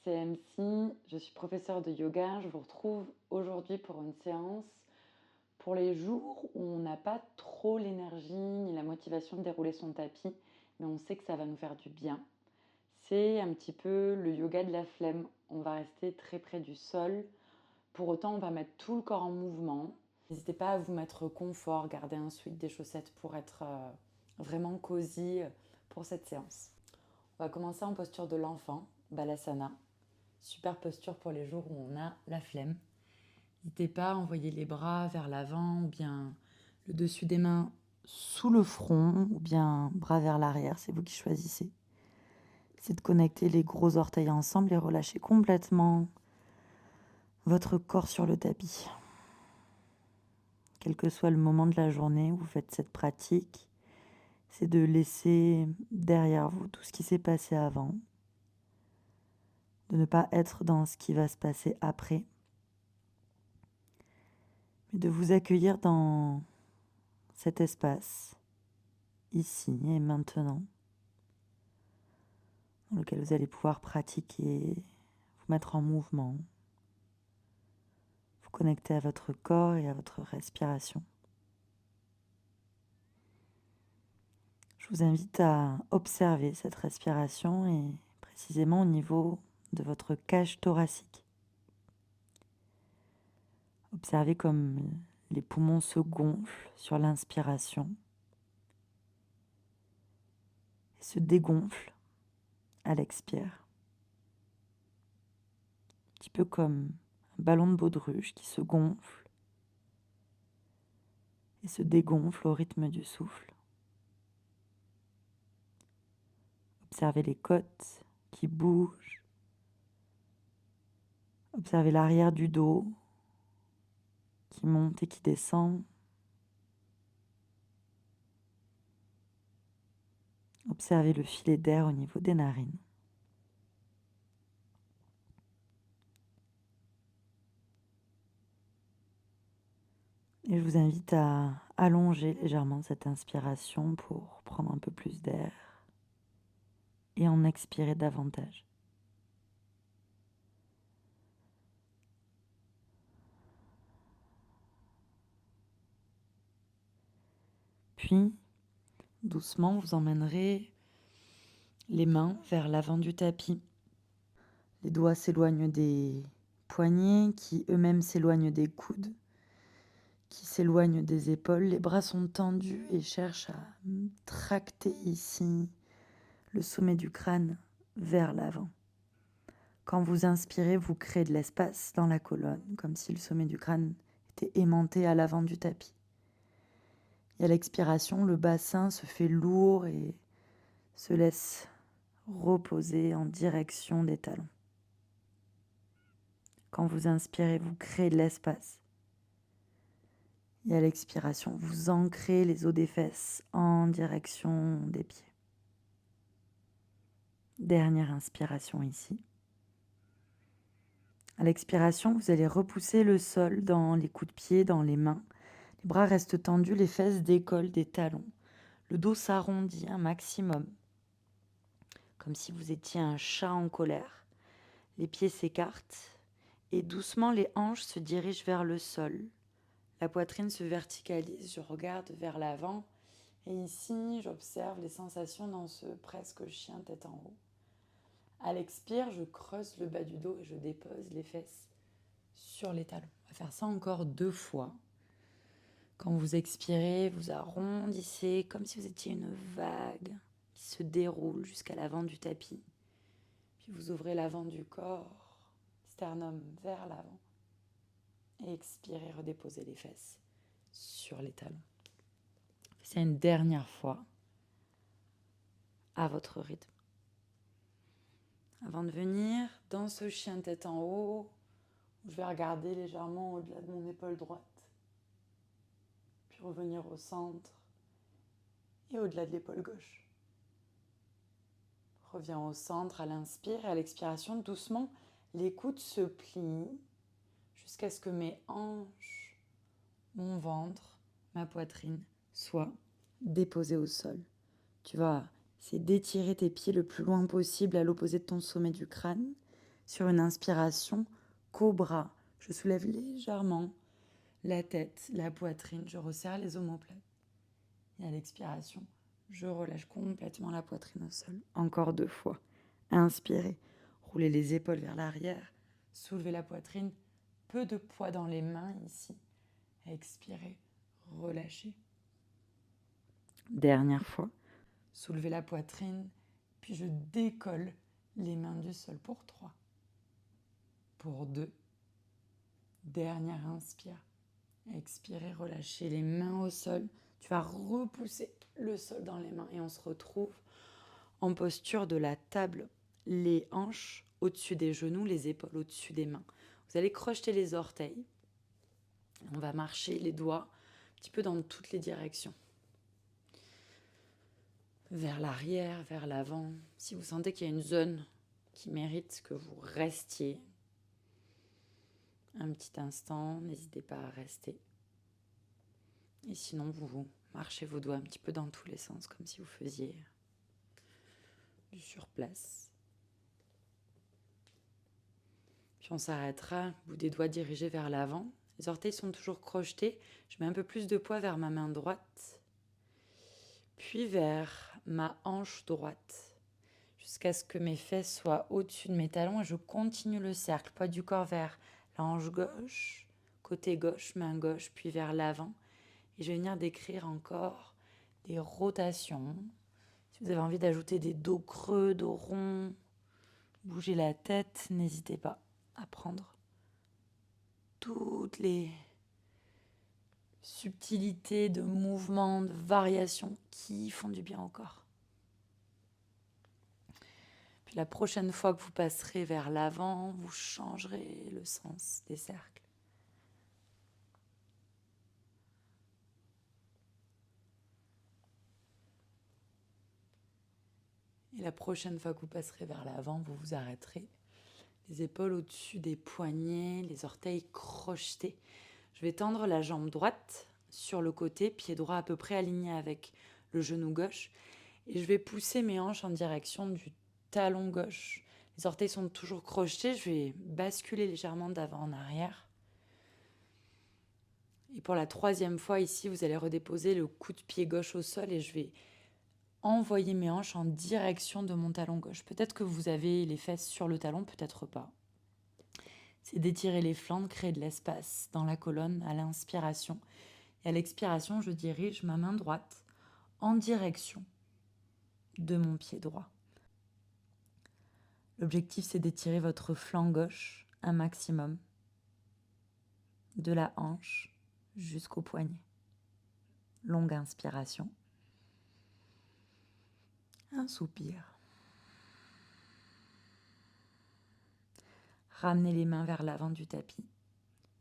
c'est MC, je suis professeure de yoga. Je vous retrouve aujourd'hui pour une séance pour les jours où on n'a pas trop l'énergie ni la motivation de dérouler son tapis, mais on sait que ça va nous faire du bien. C'est un petit peu le yoga de la flemme. On va rester très près du sol. Pour autant, on va mettre tout le corps en mouvement. N'hésitez pas à vous mettre confort, garder un sweat, des chaussettes pour être vraiment cosy pour cette séance. On va commencer en posture de l'enfant, Balasana. Super posture pour les jours où on a la flemme. N'hésitez pas à envoyer les bras vers l'avant ou bien le dessus des mains sous le front ou bien bras vers l'arrière, c'est vous qui choisissez. C'est de connecter les gros orteils ensemble et relâcher complètement votre corps sur le tapis. Quel que soit le moment de la journée où vous faites cette pratique, c'est de laisser derrière vous tout ce qui s'est passé avant, de ne pas être dans ce qui va se passer après, mais de vous accueillir dans cet espace, ici et maintenant, dans lequel vous allez pouvoir pratiquer, vous mettre en mouvement, vous connecter à votre corps et à votre respiration. Je vous invite à observer cette respiration et précisément au niveau de votre cage thoracique. Observez comme les poumons se gonflent sur l'inspiration et se dégonflent à l'expire. Un petit peu comme un ballon de baudruche qui se gonfle et se dégonfle au rythme du souffle. Observez les côtes qui bougent. Observez l'arrière du dos qui monte et qui descend. Observez le filet d'air au niveau des narines. Et je vous invite à allonger légèrement cette inspiration pour prendre un peu plus d'air et en expirer davantage. Puis, doucement, vous emmènerez les mains vers l'avant du tapis. Les doigts s'éloignent des poignets qui eux-mêmes s'éloignent des coudes, qui s'éloignent des épaules. Les bras sont tendus et cherchent à tracter ici le sommet du crâne vers l'avant. Quand vous inspirez, vous créez de l'espace dans la colonne, comme si le sommet du crâne était aimanté à l'avant du tapis. Et à l'expiration, le bassin se fait lourd et se laisse reposer en direction des talons. Quand vous inspirez, vous créez de l'espace. Et à l'expiration, vous ancrez les os des fesses en direction des pieds. Dernière inspiration ici. À l'expiration, vous allez repousser le sol dans les coups de pied, dans les mains. Les bras restent tendus, les fesses décollent des talons. Le dos s'arrondit un maximum, comme si vous étiez un chat en colère. Les pieds s'écartent et doucement les hanches se dirigent vers le sol. La poitrine se verticalise, je regarde vers l'avant et ici j'observe les sensations dans ce presque chien tête en haut. À l'expire, je creuse le bas du dos et je dépose les fesses sur les talons. On va faire ça encore 2 fois. Quand vous expirez, vous arrondissez comme si vous étiez une vague qui se déroule jusqu'à l'avant du tapis. Puis vous ouvrez l'avant du corps, sternum vers l'avant. Et expirez, redéposez les fesses sur les talons. Faites ça une dernière fois à votre rythme. Avant de venir dans ce chien tête en haut, je vais regarder légèrement au-delà de mon épaule droite. Puis revenir au centre et au-delà de l'épaule gauche. Reviens au centre à l'inspire et à l'expiration, doucement, les coudes se plient jusqu'à ce que mes hanches, mon ventre, ma poitrine soient déposés au sol. Tu vas essayer d'étirer tes pieds le plus loin possible à l'opposé de ton sommet du crâne. Sur une inspiration, cobra. Je soulève légèrement la tête, la poitrine, je resserre les omoplates. Et à l'expiration, je relâche complètement la poitrine au sol. Encore 2 fois. Inspirez, roulez les épaules vers l'arrière, soulevez la poitrine, peu de poids dans les mains ici. Expirez, relâchez. Dernière fois, soulevez la poitrine, puis je décolle les mains du sol pour 3. Pour 2. Dernière inspire. Expirez, relâchez les mains au sol. Tu vas repousser le sol dans les mains et on se retrouve en posture de la table. Les hanches au-dessus des genoux, les épaules au-dessus des mains. Vous allez crocheter les orteils. On va marcher les doigts un petit peu dans toutes les directions. Vers l'arrière, vers l'avant. Si vous sentez qu'il y a une zone qui mérite que vous restiez un petit instant, n'hésitez pas à rester. Et sinon, vous marchez vos doigts un petit peu dans tous les sens, comme si vous faisiez du surplace. Puis on s'arrêtera, bout des doigts dirigés vers l'avant. Les orteils sont toujours crochetés. Je mets un peu plus de poids vers ma main droite, puis vers ma hanche droite, jusqu'à ce que mes fesses soient au-dessus de mes talons et je continue le cercle. Poids du corps vers la hanche gauche, côté gauche, main gauche, puis vers l'avant. Et je vais venir décrire encore des rotations. Si vous avez envie d'ajouter des dos creux, dos ronds, bougez la tête, n'hésitez pas à prendre toutes les subtilités de mouvements, de variations qui font du bien au corps. Puis la prochaine fois que vous passerez vers l'avant, vous changerez le sens des cercles. Et la prochaine fois que vous passerez vers l'avant, vous vous arrêterez. Les épaules au-dessus des poignets, les orteils crochetés. Je vais tendre la jambe droite sur le côté, pied droit à peu près aligné avec le genou gauche. Et je vais pousser mes hanches en direction du talon gauche. Les orteils sont toujours crochetés, je vais basculer légèrement d'avant en arrière. Et pour la 3e fois ici, vous allez redéposer le coup de pied gauche au sol et je vais envoyer mes hanches en direction de mon talon gauche. Peut-être que vous avez les fesses sur le talon, peut-être pas. C'est d'étirer les flancs, de créer de l'espace dans la colonne à l'inspiration. Et à l'expiration, je dirige ma main droite en direction de mon pied droit. L'objectif, c'est d'étirer votre flanc gauche un maximum, de la hanche jusqu'au poignet. Longue inspiration. Un soupir. Ramenez les mains vers l'avant du tapis,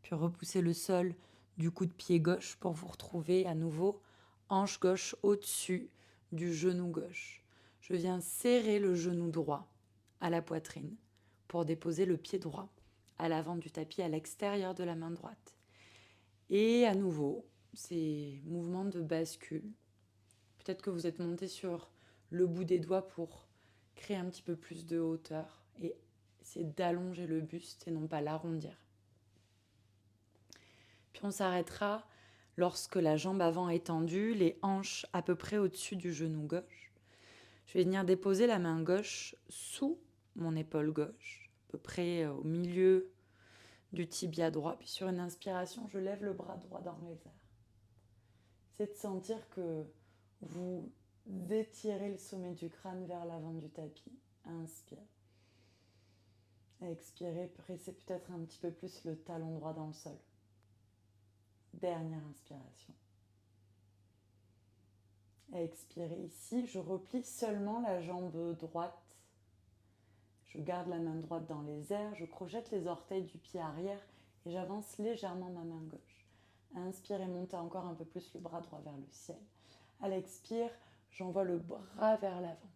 puis repoussez le sol du coup de pied gauche pour vous retrouver à nouveau hanche gauche au-dessus du genou gauche. Je viens serrer le genou droit à la poitrine pour déposer le pied droit à l'avant du tapis, à l'extérieur de la main droite. Et à nouveau, ces mouvements de bascule. Peut-être que vous êtes monté sur le bout des doigts pour créer un petit peu plus de hauteur et essayer d'allonger le buste et non pas l'arrondir. Puis on s'arrêtera lorsque la jambe avant est tendue, les hanches à peu près au-dessus du genou gauche. Je vais venir déposer la main gauche sous mon épaule gauche, à peu près au milieu du tibia droit. Puis sur une inspiration, je lève le bras droit dans les airs. C'est de sentir que vous étirez le sommet du crâne vers l'avant du tapis. Inspire. Expirez, pressez peut-être un petit peu plus le talon droit dans le sol. Dernière inspiration. Expirez ici, je replie seulement la jambe droite. Je garde la main droite dans les airs, je projette les orteils du pied arrière et j'avance légèrement ma main gauche. Inspirez, montez encore un peu plus le bras droit vers le ciel. À l'expire, j'envoie le bras vers l'avant.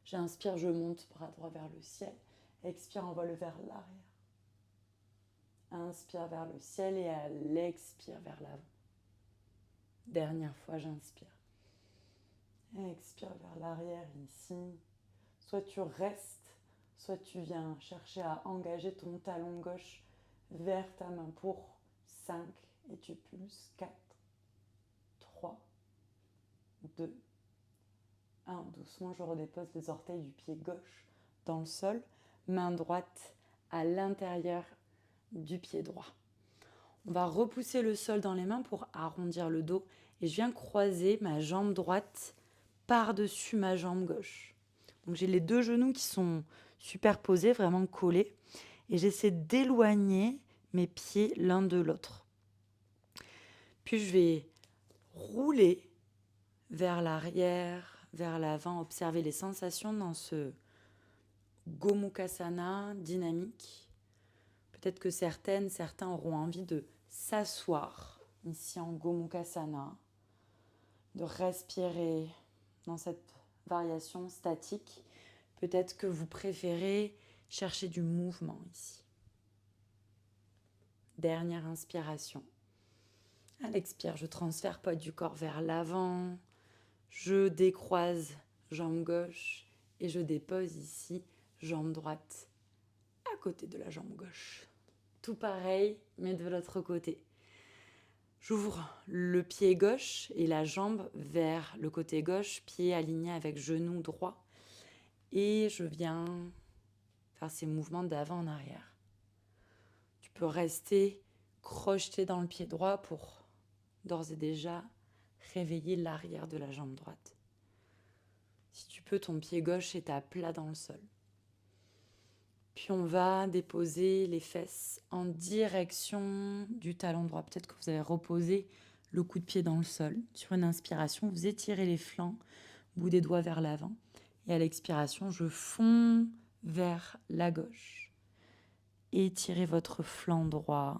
J'inspire, je monte, bras droit vers le ciel. Expire, envoie-le vers l'arrière. Inspire vers le ciel et à l'expire vers l'avant. Dernière fois, j'inspire. Expire vers l'arrière ici. Soit tu restes soit tu viens chercher à engager ton talon gauche vers ta main pour 5 et tu pulses 4, 3, 2, 1. Doucement, je redépose les orteils du pied gauche dans le sol, main droite à l'intérieur du pied droit. On va repousser le sol dans les mains pour arrondir le dos et je viens croiser ma jambe droite par-dessus ma jambe gauche. Donc j'ai les deux genoux qui sont superposés, vraiment collés, et j'essaie d'éloigner mes pieds l'un de l'autre. Puis je vais rouler vers l'arrière, vers l'avant, observer les sensations dans ce Gomukhasana dynamique. Peut-être que certains auront envie de s'asseoir ici en Gomukhasana, de respirer dans cette variation statique. Peut-être que vous préférez chercher du mouvement ici. Dernière inspiration. À l'expire, je transfère poids du corps vers l'avant. Je décroise jambe gauche et je dépose ici jambe droite à côté de la jambe gauche. Tout pareil, mais de l'autre côté. J'ouvre le pied gauche et la jambe vers le côté gauche, pied aligné avec genou droit. Et je viens faire ces mouvements d'avant en arrière. Tu peux rester crocheté dans le pied droit pour d'ores et déjà réveiller l'arrière de la jambe droite. Si tu peux, ton pied gauche est à plat dans le sol. Puis on va déposer les fesses en direction du talon droit. Peut-être que vous avez reposé le coup de pied dans le sol. Sur une inspiration, vous étirez les flancs, bout des doigts vers l'avant. Et à l'expiration, je fonds vers la gauche. Étirez votre flanc droit.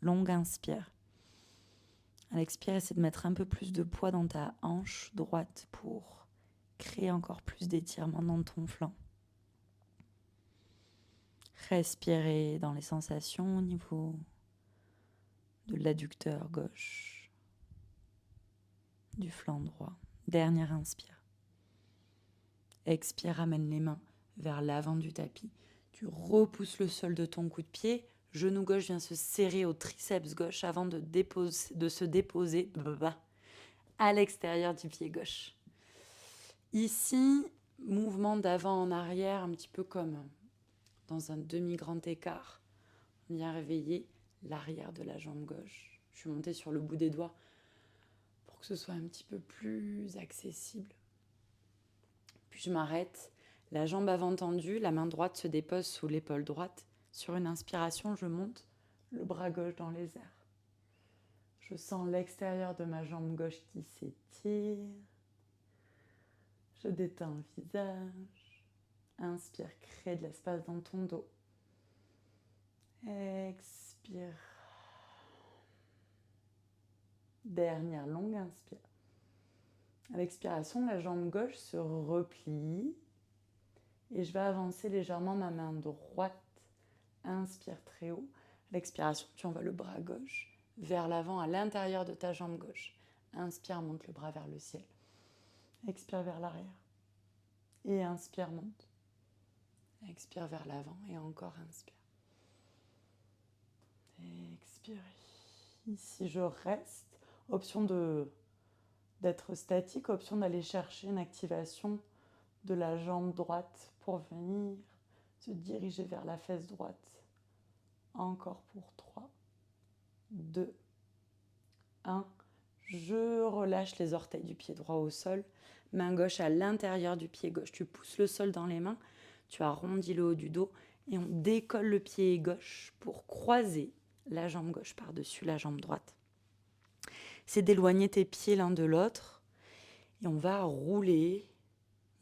Longue inspire. À l'expire, essaie de mettre un peu plus de poids dans ta hanche droite pour créer encore plus d'étirement dans ton flanc. Respirez dans les sensations au niveau de l'adducteur gauche, du flanc droit. Dernière inspire. Expire, ramène les mains vers l'avant du tapis. Tu repousses le sol de ton coup de pied. Genou gauche vient se serrer au triceps gauche avant de se déposer à l'extérieur du pied gauche. Ici, mouvement d'avant en arrière, un petit peu comme dans un demi-grand écart. On vient réveiller l'arrière de la jambe gauche. Je suis montée sur le bout des doigts pour que ce soit un petit peu plus accessible. Puis je m'arrête, la jambe avant tendue, la main droite se dépose sous l'épaule droite. Sur une inspiration, je monte le bras gauche dans les airs. Je sens l'extérieur de ma jambe gauche qui s'étire. Je détends le visage. Inspire, crée de l'espace dans ton dos. Expire. Dernière longue inspire. À l'expiration, la jambe gauche se replie et je vais avancer légèrement ma main droite. Inspire très haut. À l'expiration, tu envoies le bras gauche vers l'avant à l'intérieur de ta jambe gauche. Inspire, monte le bras vers le ciel. Expire vers l'arrière. Et inspire, monte. Expire vers l'avant et encore inspire. Expire. Ici, je reste. Option d'être statique, option d'aller chercher une activation de la jambe droite pour venir se diriger vers la fesse droite. Encore pour 3, 2, 1. Je relâche les orteils du pied droit au sol. Main gauche à l'intérieur du pied gauche. Tu pousses le sol dans les mains. Tu arrondis le haut du dos. Et on décolle le pied gauche pour croiser la jambe gauche par-dessus la jambe droite. C'est d'éloigner tes pieds l'un de l'autre. Et on va rouler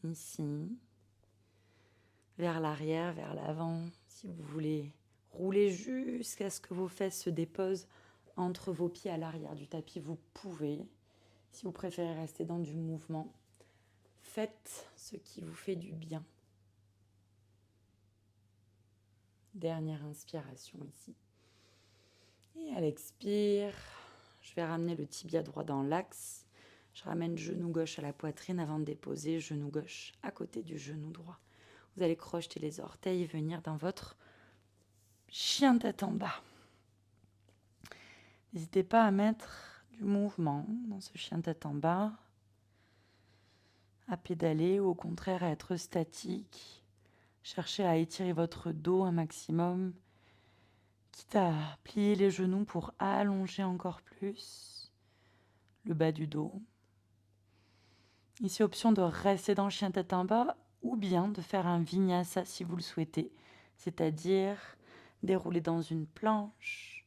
ici, vers l'arrière, vers l'avant. Si vous voulez rouler jusqu'à ce que vos fesses se déposent entre vos pieds à l'arrière du tapis, vous pouvez. Si vous préférez rester dans du mouvement, faites ce qui vous fait du bien. Dernière inspiration ici. Et à l'expire, je vais ramener le tibia droit dans l'axe. Je ramène genou gauche à la poitrine avant de déposer genou gauche à côté du genou droit. Vous allez crocheter les orteils et venir dans votre chien tête en bas. N'hésitez pas à mettre du mouvement dans ce chien tête en bas, à pédaler ou au contraire à être statique. Cherchez à étirer votre dos un maximum, quitte à plier les genoux pour allonger encore plus le bas du dos. Ici, option de rester dans le chien tête en bas ou bien de faire un vinyasa si vous le souhaitez, c'est-à-dire dérouler dans une planche,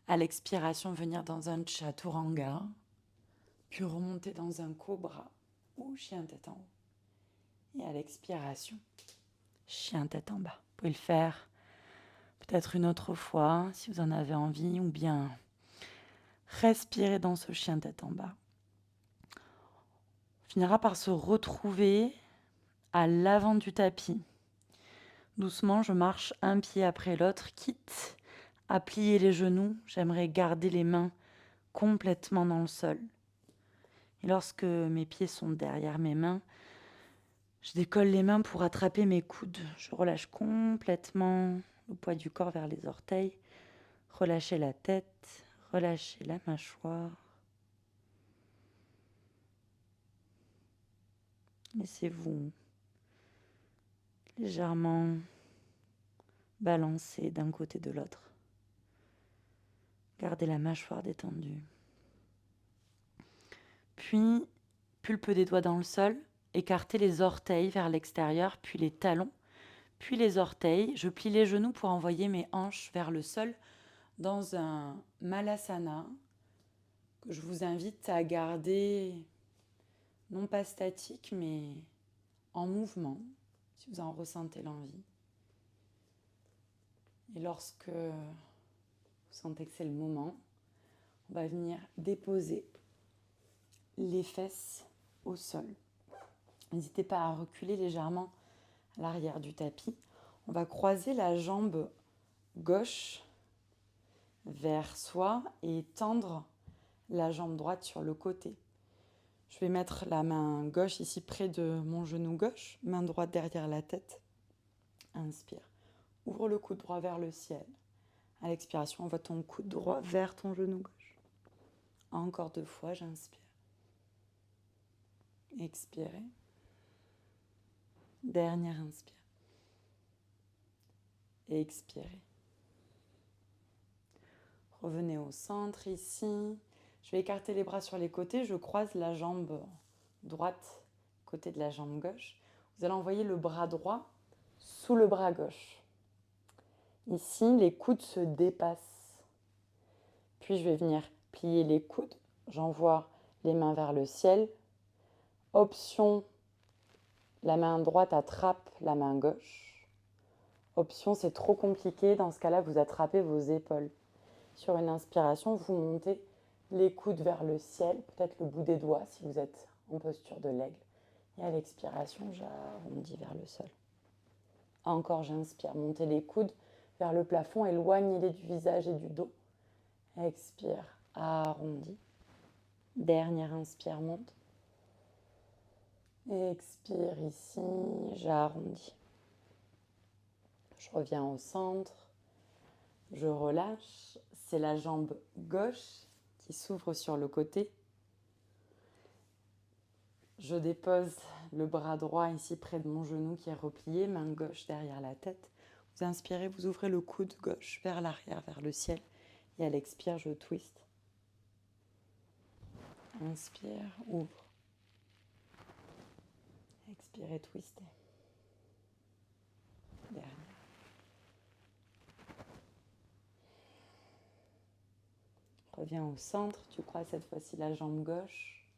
à l'expiration venir dans un chaturanga, puis remonter dans un cobra ou chien tête en haut. Et à l'expiration, chien tête en bas. Vous pouvez le faire peut-être une autre fois si vous en avez envie, ou bien respirer dans ce chien tête en bas. On finira par se retrouver à l'avant du tapis. Doucement, je marche un pied après l'autre, quitte à plier les genoux. J'aimerais garder les mains complètement dans le sol. Et lorsque mes pieds sont derrière mes mains, je décolle les mains pour attraper mes coudes. Je relâche complètement le poids du corps vers les orteils. Relâchez la tête, relâchez la mâchoire. Laissez-vous légèrement balancer d'un côté de l'autre. Gardez la mâchoire détendue. Puis, pulpe des doigts dans le sol, écartez les orteils vers l'extérieur, puis les talons, puis les orteils. Je plie les genoux pour envoyer mes hanches vers le sol dans un malasana que je vous invite à garder, non pas statique, mais en mouvement, si vous en ressentez l'envie. Et lorsque vous sentez que c'est le moment, on va venir déposer les fesses au sol. N'hésitez pas à reculer légèrement à l'arrière du tapis. On va croiser la jambe gauche vers soi et tendre la jambe droite sur le côté. Je vais mettre la main gauche ici près de mon genou gauche, main droite derrière la tête. Inspire. Ouvre le coude droit vers le ciel. À l'expiration, envoie ton coude droit vers ton genou gauche. Encore 2 fois, j'inspire. Expirez. Dernière inspire. Expirez. Revenez au centre ici. Je vais écarter les bras sur les côtés. Je croise la jambe droite côté de la jambe gauche. Vous allez envoyer le bras droit sous le bras gauche. Ici, les coudes se dépassent. Puis je vais venir plier les coudes. J'envoie les mains vers le ciel. Option, la main droite attrape la main gauche. Option, c'est trop compliqué. Dans ce cas-là, vous attrapez vos épaules. Sur une inspiration, vous montez les coudes vers le ciel, peut-être le bout des doigts si vous êtes en posture de l'aigle. Et à l'expiration, j'arrondis vers le sol. Encore, j'inspire. Montez les coudes vers le plafond, éloignez-les du visage et du dos. Expire, arrondi. Dernière inspire, monte. Expire ici, j'arrondis. Je reviens au centre. Je relâche. C'est la jambe gauche qui s'ouvre sur le côté. Je dépose le bras droit ici près de mon genou qui est replié, main gauche derrière la tête. Vous inspirez, vous ouvrez le coude gauche vers l'arrière, vers le ciel. Et à l'expire, je twiste. Inspire, ouvre. Expirez, twistez. Dernière. Reviens au centre, tu croises cette fois-ci la jambe gauche.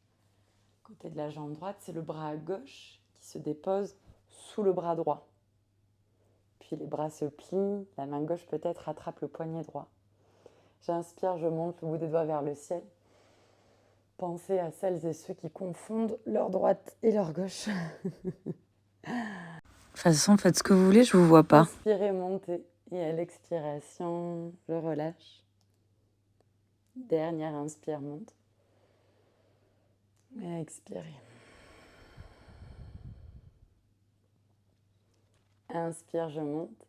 Côté de la jambe droite, c'est le bras gauche qui se dépose sous le bras droit. Puis les bras se plient, la main gauche peut-être attrape le poignet droit. J'inspire, je monte le bout des doigts vers le ciel. Pensez à celles et ceux qui confondent leur droite et leur gauche. De toute façon, faites ce que vous voulez, je vous vois pas. Inspirez, montez. Et à l'expiration, je relâche. Dernière inspire, monte. Et expirez. Inspire, je monte.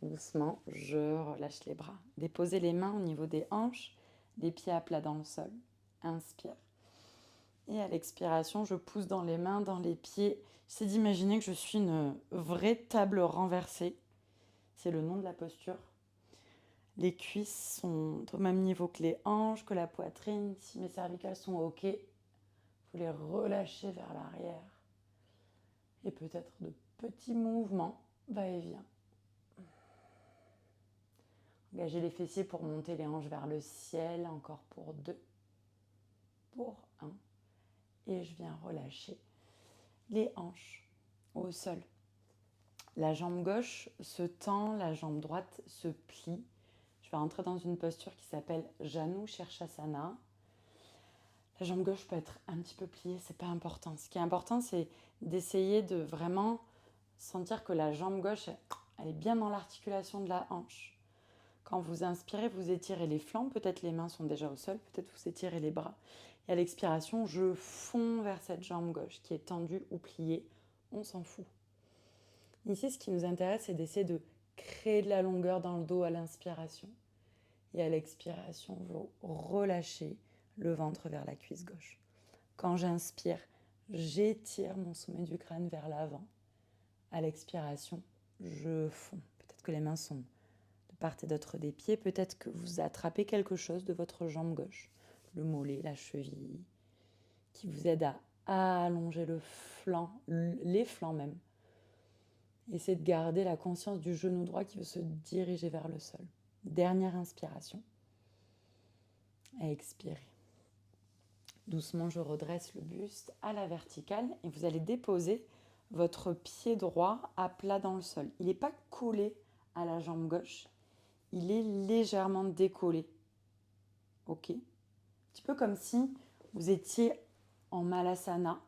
Doucement, je relâche les bras. Déposez les mains au niveau des hanches, les pieds à plat dans le sol. Inspire. Et à l'expiration, je pousse dans les mains, dans les pieds. J'essaie d'imaginer que je suis une vraie table renversée. C'est le nom de la posture. Les cuisses sont au même niveau que les hanches, que la poitrine. Si mes cervicales sont OK, vous les relâchez vers l'arrière. Et peut-être de petits mouvements va-et-vient. Engagez les fessiers pour monter les hanches vers le ciel. Encore pour 2. Pour 1. Et je viens relâcher les hanches au sol. La jambe gauche se tend, la jambe droite se plie. Je vais rentrer dans une posture qui s'appelle Janu Shirshasana. La jambe gauche peut être un petit peu pliée, c'est pas important. Ce qui est important, c'est d'essayer de vraiment sentir que la jambe gauche, elle est bien dans l'articulation de la hanche. Quand vous inspirez, vous étirez les flancs, peut-être les mains sont déjà au sol, peut-être vous étirez les bras. Et à l'expiration, je fonds vers cette jambe gauche qui est tendue ou pliée, on s'en fout. Ici, ce qui nous intéresse, c'est d'essayer de créer de la longueur dans le dos à l'inspiration. Et à l'expiration, vous relâchez le ventre vers la cuisse gauche. Quand j'inspire, j'étire mon sommet du crâne vers l'avant. À l'expiration, je fonds. Peut-être que les mains sont de part et d'autre des pieds. Peut-être que vous attrapez quelque chose de votre jambe gauche. Le mollet, la cheville, qui vous aide à allonger le flanc, les flancs même. Essayez de garder la conscience du genou droit qui veut se diriger vers le sol. Dernière inspiration. Expirez. Doucement, je redresse le buste à la verticale et vous allez déposer votre pied droit à plat dans le sol. Il n'est pas collé à la jambe gauche, il est légèrement décollé. Ok ? Un petit peu comme si vous étiez en malasana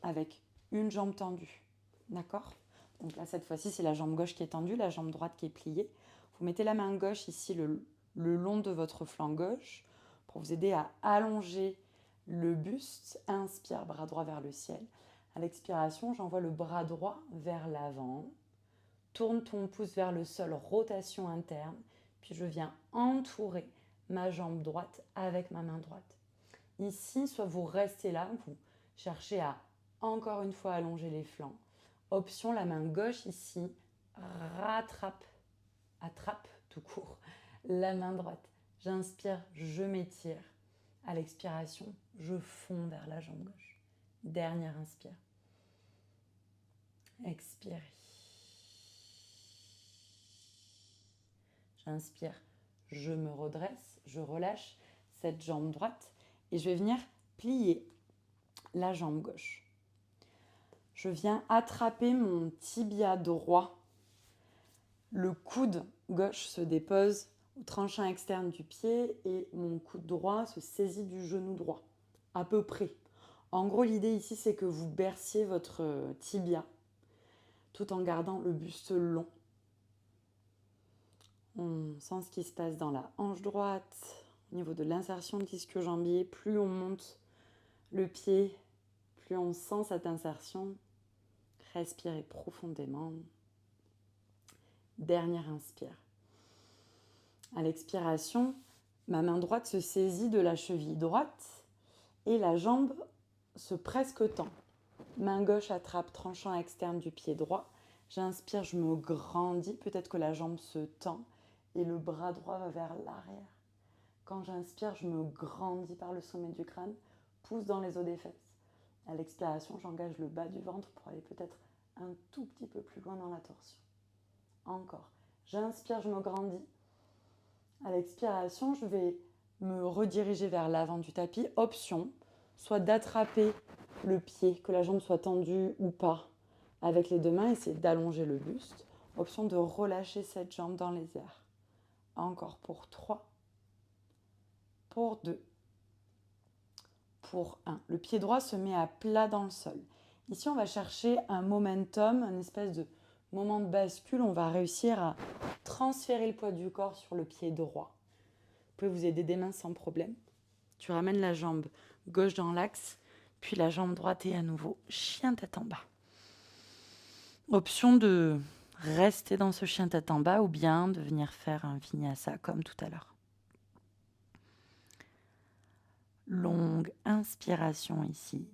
avec une jambe tendue. D'accord ? Donc là, cette fois-ci, c'est la jambe gauche qui est tendue, la jambe droite qui est pliée. Vous mettez la main gauche ici le long de votre flanc gauche pour vous aider à allonger le buste. Inspire, bras droit vers le ciel. À l'expiration, j'envoie le bras droit vers l'avant. Tourne ton pouce vers le sol, rotation interne. Puis je viens entourer ma jambe droite avec ma main droite. Ici, soit vous restez là, vous cherchez à encore une fois allonger les flancs. Option, la main gauche ici, attrape tout court, la main droite. J'inspire, je m'étire. À l'expiration, je fonds vers la jambe gauche. Dernière inspire. Expirez. J'inspire, je me redresse, je relâche cette jambe droite et je vais venir plier la jambe gauche. Je viens attraper mon tibia droit. Le coude gauche se dépose au tranchant externe du pied et mon coude droit se saisit du genou droit, à peu près. En gros, l'idée ici, c'est que vous berciez votre tibia tout en gardant le buste long. On sent ce qui se passe dans la hanche droite, au niveau de l'insertion de l'ischio-jambier. Plus on monte le pied, plus on sent cette insertion. Respirez profondément. Dernière inspire. À l'expiration, ma main droite se saisit de la cheville droite et la jambe se presque tend. Main gauche attrape tranchant externe du pied droit. J'inspire, je me grandis. Peut-être que la jambe se tend et le bras droit va vers l'arrière. Quand j'inspire, je me grandis par le sommet du crâne, pousse dans les os des fesses. À l'expiration, j'engage le bas du ventre pour aller peut-être un tout petit peu plus loin dans la torsion. Encore. J'inspire, je me grandis. À l'expiration, je vais me rediriger vers l'avant du tapis. Option, soit d'attraper le pied, que la jambe soit tendue ou pas, avec les deux mains, essayer d'allonger le buste. Option de relâcher cette jambe dans les airs. Encore pour 3, pour 2, pour 1. Le pied droit se met à plat dans le sol. Ici, on va chercher un momentum, une espèce de moment de bascule. On va réussir à transférer le poids du corps sur le pied droit. Vous pouvez vous aider des mains sans problème. Tu ramènes la jambe gauche dans l'axe, puis la jambe droite et à nouveau chien tête en bas. Option de rester dans ce chien tête en bas ou bien de venir faire un vinyasa comme tout à l'heure. Longue inspiration ici.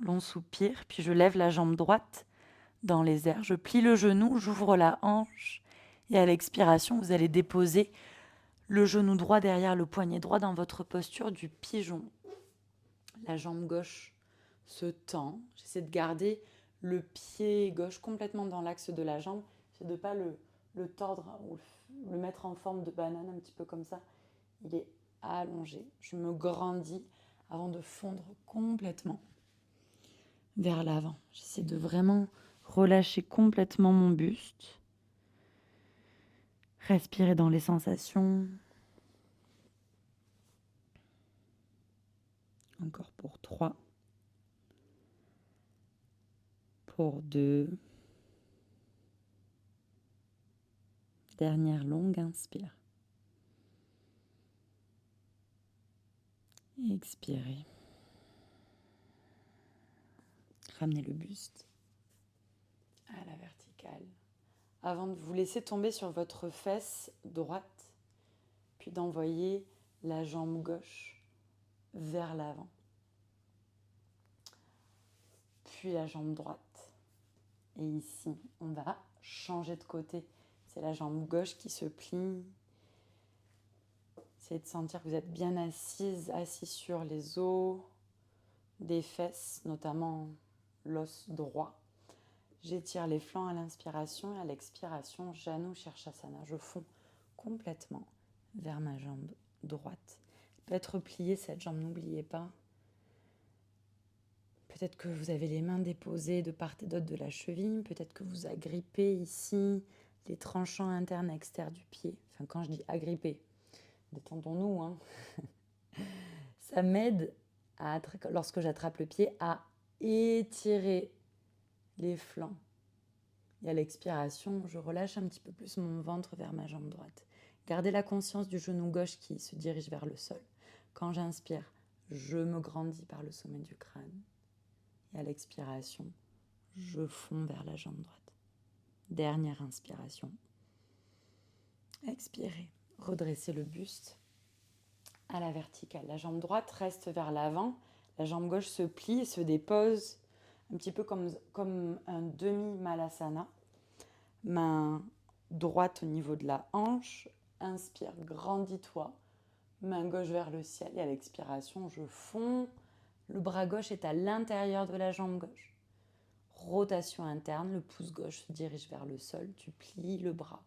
Long soupir, puis je lève la jambe droite dans les airs. Je plie le genou, j'ouvre la hanche et à l'expiration, vous allez déposer le genou droit derrière le poignet droit dans votre posture du pigeon. La jambe gauche se tend. J'essaie de garder le pied gauche complètement dans l'axe de la jambe. J'essaie de ne pas le tordre ou le mettre en forme de banane, un petit peu comme ça. Il est allongé. Je me grandis avant de fondre complètement vers l'avant. J'essaie de vraiment relâcher complètement mon buste. Respirer dans les sensations. Encore pour 3. Pour 2. Dernière longue inspire. Expirez. Ramenez le buste à la verticale. Avant de vous laisser tomber sur votre fesse droite, puis d'envoyer la jambe gauche vers l'avant. Puis la jambe droite. Et ici, on va changer de côté. C'est la jambe gauche qui se plie. Essayez de sentir que vous êtes bien assis sur les os des fesses, notamment l'os droit. J'étire les flancs à l'inspiration et à l'expiration, Janu Shirshasana. Je fonds complètement vers ma jambe droite. Elle peut être pliée cette jambe, n'oubliez pas. Peut-être que vous avez les mains déposées de part et d'autre de la cheville. Peut-être que vous agrippez ici les tranchants internes et externes du pied. Enfin, quand je dis agripper, détendons-nous, hein. Ça m'aide, lorsque j'attrape le pied, à étirer les flancs. Et à l'expiration, je relâche un petit peu plus mon ventre vers ma jambe droite. Gardez la conscience du genou gauche qui se dirige vers le sol. Quand j'inspire, je me grandis par le sommet du crâne. Et à l'expiration, je fonds vers la jambe droite. Dernière inspiration. Expirez. Redressez le buste à la verticale. La jambe droite reste vers l'avant. La jambe gauche se plie et se dépose un petit peu comme un demi-malasana. Main droite au niveau de la hanche. Inspire, grandis-toi. Main gauche vers le ciel. Et à l'expiration, je fonds. Le bras gauche est à l'intérieur de la jambe gauche. Rotation interne, le pouce gauche se dirige vers le sol. Tu plies le bras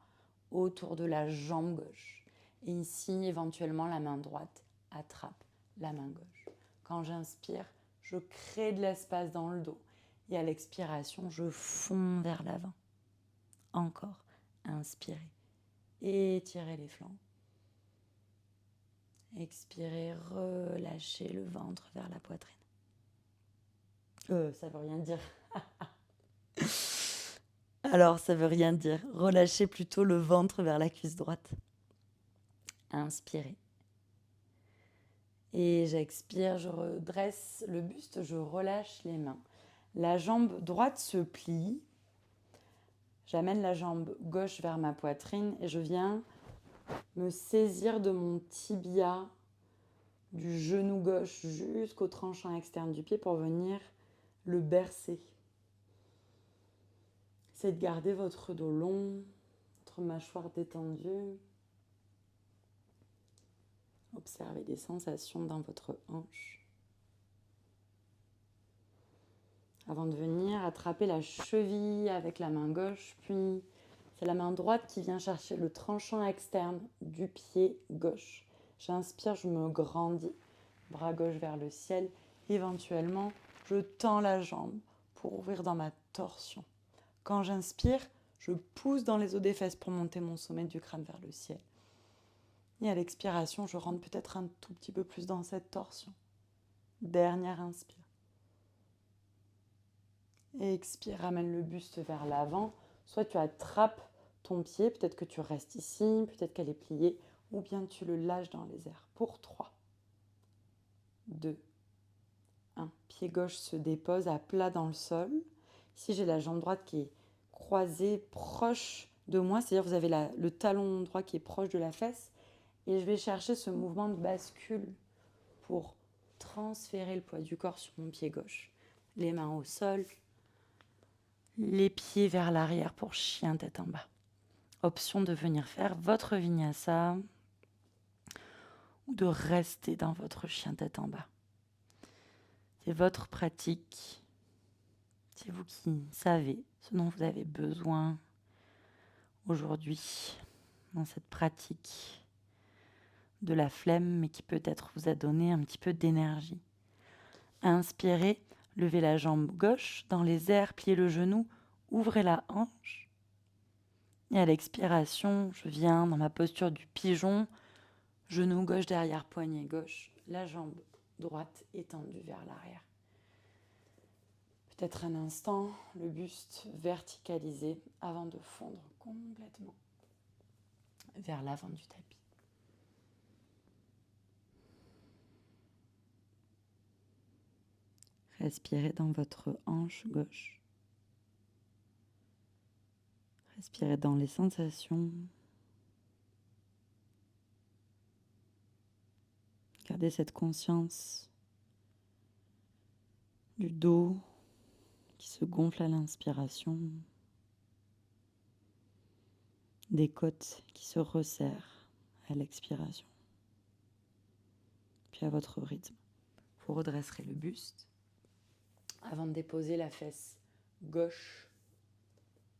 autour de la jambe gauche. Et ici, éventuellement, la main droite attrape la main gauche. Quand j'inspire, je crée de l'espace dans le dos. Et à l'expiration, je fonds vers l'avant. Encore, inspirez. Étirez les flancs. Expirez, relâchez le ventre vers la poitrine. Ça veut rien dire. Alors, ça veut rien dire. Relâchez plutôt le ventre vers la cuisse droite. Inspirez. Et j'expire, je redresse le buste, je relâche les mains. La jambe droite se plie. J'amène la jambe gauche vers ma poitrine et je viens me saisir de mon tibia, du genou gauche jusqu'au tranchant externe du pied pour venir le bercer. Essayez de garder votre dos long, votre mâchoire détendue. Observez des sensations dans votre hanche. Avant de venir attraper la cheville avec la main gauche, puis c'est la main droite qui vient chercher le tranchant externe du pied gauche. J'inspire, je me grandis, bras gauche vers le ciel. Éventuellement, je tends la jambe pour ouvrir dans ma torsion. Quand j'inspire, je pousse dans les os des fesses pour monter mon sommet du crâne vers le ciel. Et à l'expiration, je rentre peut-être un tout petit peu plus dans cette torsion. Dernière inspire. Et expire, ramène le buste vers l'avant. Soit tu attrapes ton pied, peut-être que tu restes ici, peut-être qu'elle est pliée, ou bien tu le lâches dans les airs. Pour 3, 2, Un pied gauche se dépose à plat dans le sol. Ici, j'ai la jambe droite qui est croisée, proche de moi, c'est-à-dire vous avez le talon droit qui est proche de la fesse. Et je vais chercher ce mouvement de bascule pour transférer le poids du corps sur mon pied gauche. Les mains au sol, les pieds vers l'arrière pour chien tête en bas. Option de venir faire votre vinyasa ou de rester dans votre chien tête en bas. C'est votre pratique. C'est vous qui savez ce dont vous avez besoin aujourd'hui dans cette pratique de la flemme, mais qui peut-être vous a donné un petit peu d'énergie. Inspirez, levez la jambe gauche dans les airs, pliez le genou, ouvrez la hanche. Et à l'expiration, je viens dans ma posture du pigeon, genou gauche derrière poignet gauche, la jambe droite étendue vers l'arrière. Peut-être un instant, le buste verticalisé avant de fondre complètement vers l'avant du tapis. Respirez dans votre hanche gauche. Respirez dans les sensations. Gardez cette conscience du dos qui se gonfle à l'inspiration, des côtes qui se resserrent à l'expiration. Puis à votre rythme, vous redresserez le buste avant de déposer la fesse gauche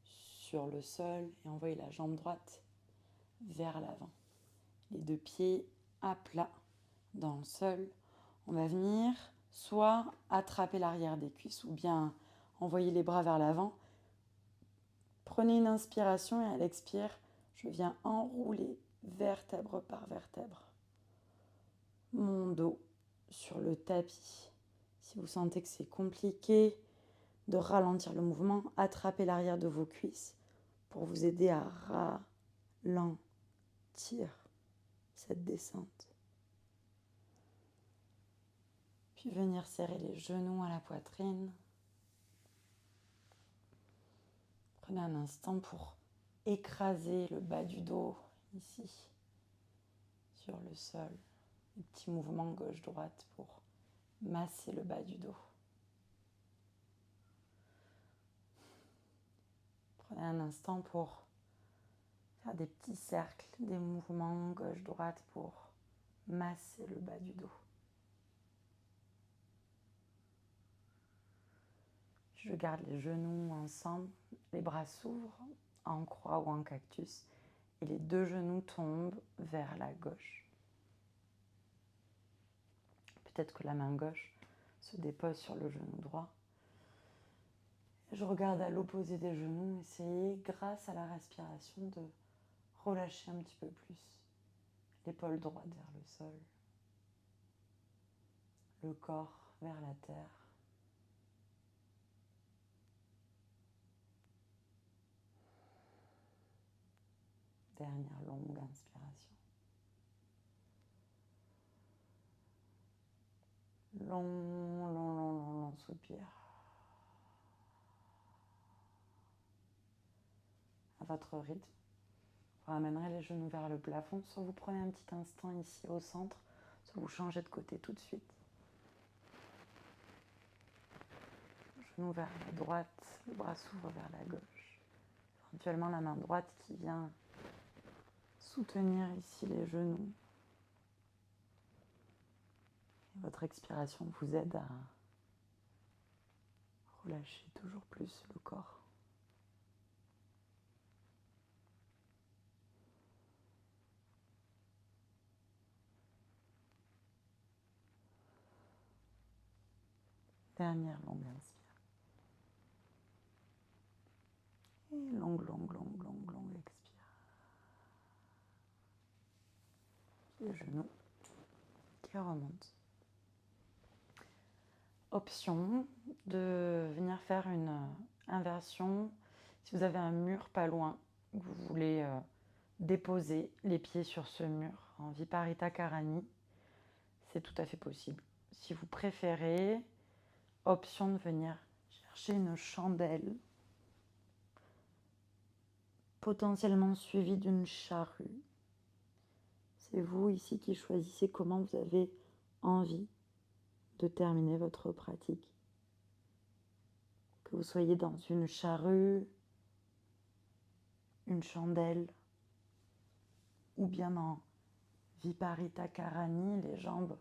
sur le sol et envoyer la jambe droite vers l'avant. Les deux pieds à plat dans le sol. On va venir soit attraper l'arrière des cuisses ou bien envoyer les bras vers l'avant. Prenez une inspiration et à l'expire, je viens enrouler vertèbre par vertèbre mon dos sur le tapis. Si vous sentez que c'est compliqué de ralentir le mouvement, attrapez l'arrière de vos cuisses pour vous aider à ralentir cette descente. Puis venir serrer les genoux à la poitrine. Prenez un instant pour écraser le bas du dos ici sur le sol. Un petit mouvement gauche-droite pour masser le bas du dos. Prenez un instant pour faire des petits cercles, des mouvements gauche-droite pour masser le bas du dos. Je garde les genoux ensemble, les bras s'ouvrent en croix ou en cactus et les deux genoux tombent vers la gauche. Peut-être que la main gauche se dépose sur le genou droit. Je regarde à l'opposé des genoux, essayez grâce à la respiration de relâcher un petit peu plus l'épaule droite vers le sol, le corps vers la terre. Dernière longue inspiration. Long soupir. À votre rythme, vous ramènerez les genoux vers le plafond, soit vous prenez un petit instant ici au centre, soit vous changez de côté tout de suite. Genou vers la droite, le bras s'ouvre vers la gauche. Éventuellement la main droite qui vient soutenir ici les genoux. Et votre expiration vous aide à relâcher toujours plus le corps. Dernière longue inspire. Et longue expire. Les genoux qui remontent. Option de venir faire une inversion. Si vous avez un mur pas loin, vous voulez déposer les pieds sur ce mur en Viparita Karani, c'est tout à fait possible. Si vous préférez, option de venir chercher une chandelle, potentiellement suivie d'une charrue. C'est vous ici qui choisissez comment vous avez envie de terminer votre pratique. Que vous soyez dans une charrue, une chandelle, ou bien en Viparita Karani, les jambes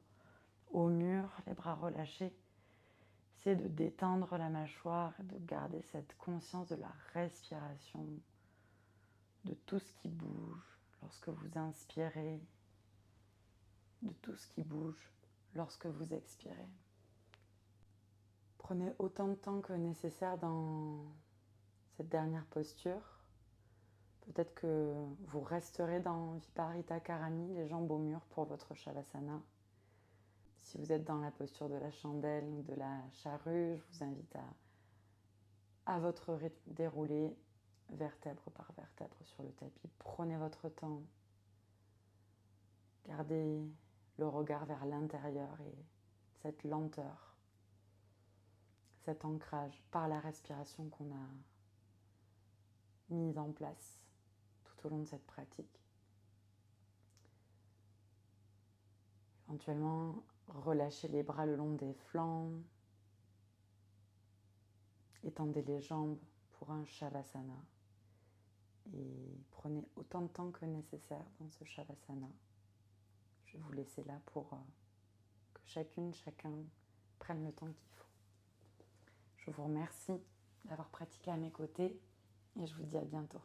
au mur, les bras relâchés. C'est de détendre la mâchoire et de garder cette conscience de la respiration, de tout ce qui bouge lorsque vous inspirez, de tout ce qui bouge lorsque vous expirez. Prenez autant de temps que nécessaire dans cette dernière posture. Peut-être que vous resterez dans Viparita Karani, les jambes au mur pour votre Shavasana. Si vous êtes dans la posture de la chandelle ou de la charrue, je vous invite à votre rythme dérouler vertèbre par vertèbre sur le tapis. Prenez votre temps. Gardez le regard vers l'intérieur et cette lenteur, cet ancrage par la respiration qu'on a mise en place tout au long de cette pratique. Éventuellement, relâchez les bras le long des flancs. Étendez les jambes pour un Shavasana. Et prenez autant de temps que nécessaire dans ce Shavasana. Je vais vous laisser là pour que chacune, chacun prenne le temps qu'il faut. Je vous remercie d'avoir pratiqué à mes côtés et je vous dis à bientôt.